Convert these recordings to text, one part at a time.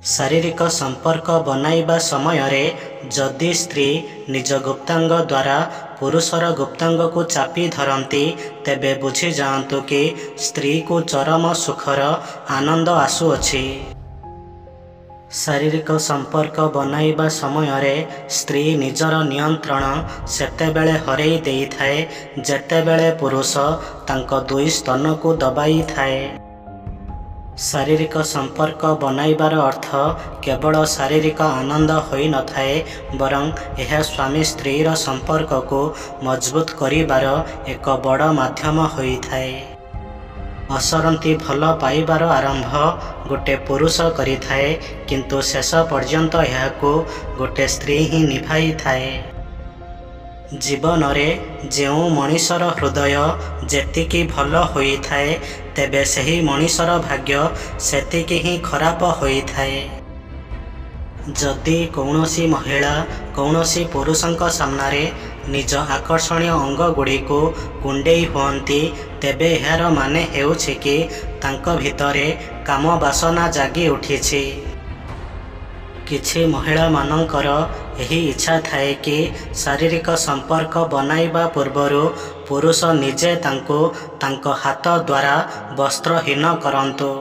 शारीरिक संपर्क बनाइबा समय रे जदि स्त्री निज गुप्तांग द्वारा पुरुषर गुप्तांग को चापी धरती तेबे बुझी जातु कि स्त्री को चरम सुखर आनंद आसुअछि। शारीरिक संपर्क बनाइबा समय रे स्त्री निजर नियंत्रण सेतेबेले हरेई देइथाए जेतेबेले पुरुष तांको दुई स्तन को दबाई थाए। शारीरिक संपर्क बनाइबार अर्थ केवल शारीरिक आनंद होई न थाए बरं यह स्वामी स्त्रीर संपर्क को मजबूत करिबार एक बड़ माध्यम होई थाए। असरंती भल पाइबार आरंभ गोटे पुरुष करि थाए किंतु शेष पर्यंत यहाको गोटे स्त्री ही निभाई थाए। जीवन रे जेउ मनीषर हृदय जेतिकी भल होई थाए तेबे सही मनीषर भाग्य सेतिकी ही खराब होई थाए। जदि कौनसी महिला कौनसी पुरुषंक सामनारे निज आकर्षणीय अंग गुड़ी को कुंडेई हुअंती तेबे यार माने हेउछि कि तांको भितरे काम वासना जागी उठिछि। किछि महिला मानकर यही इच्छा थाए कि शारीरिक संपर्क बनाइबा पूर्वरु पुरुष निजे तांको हाथ द्वारा वस्त्रहीन करंतु।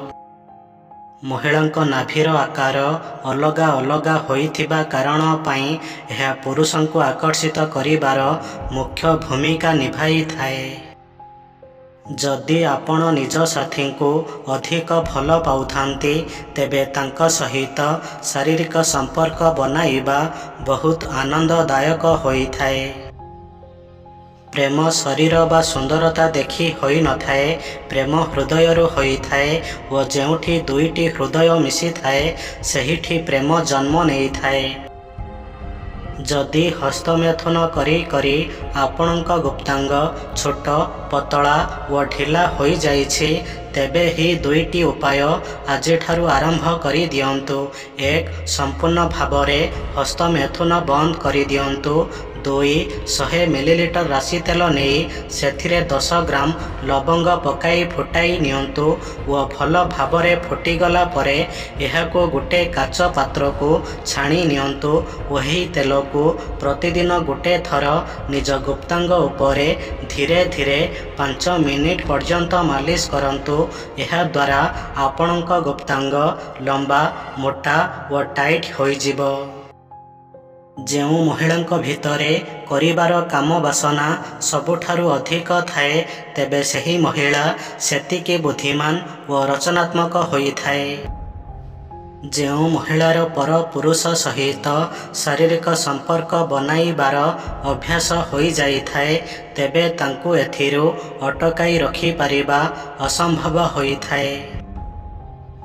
महिलांको नाभीर आकार अलगा अलगा होइथिबा कारण पाई यह पुरुषंको आकर्षित करिबार मुख्य भूमिका निभाई थाए। जदि आपण निज साथी को अधिक भल पाउथांती तेबे तांका सहित शारीरिक संपर्क बनाइबा बहुत आनंददायक होई थाए। प्रेम शरीर बा सुंदरता देखि होई न थाए प्रेम हृदयरु होई थाए व जेउठी दुईटी हृदय मिसी थाए सेहिठी प्रेम जन्म नेई थाए। जदि हस्तमैथुन करी करी आपणक गुप्तांग छोट पतला व ढिला होई जाइछि तेबे ही दुईटी उपाय आज ठारू आरंभ करी दियंतु। एक संपूर्ण भावरे हस्तमैथुन बंद करी दियंतु। 2 100 मिलीलीटर राशि तेल नहीं सेथिरे 10 ग्राम लवंग पकाई फुटाई नियंतु व भल भावरे फुटीगला परे एहाको गोटे काच पात्र को छाणी नियंतु। वही तेल को प्रतिदिन गोटे थर निज गुप्तांग उपरे धीरे धीरे 5 मिनिट पर्यंत मालिश करंतु। यह द्वारा आपणक गुप्तांग लंबा मोटा व टाइट होई जिवो। जेउ महिलांक भितरे करिबार काम वासना सबुठारु अधिक थाए तेबे सही महिला सेतिके बुद्धिमान व रचनात्मक होई थाए। जेउ महिलार पर पुरुष सहित शारीरिक संपर्क बनाइबार अभ्यास होई जाई थाए तेबे तांकु एथिरु अटकाई रखि पारिबा असंभव होई थाए।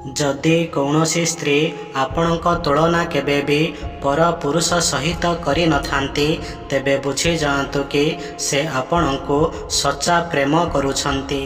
जदि कौनसी स्त्री आपणक तुलना केबे भी पर पुरुष सहित करि नथांती तेबे बुझी जातु कि से आपणको सच्चा प्रेम करुछंती।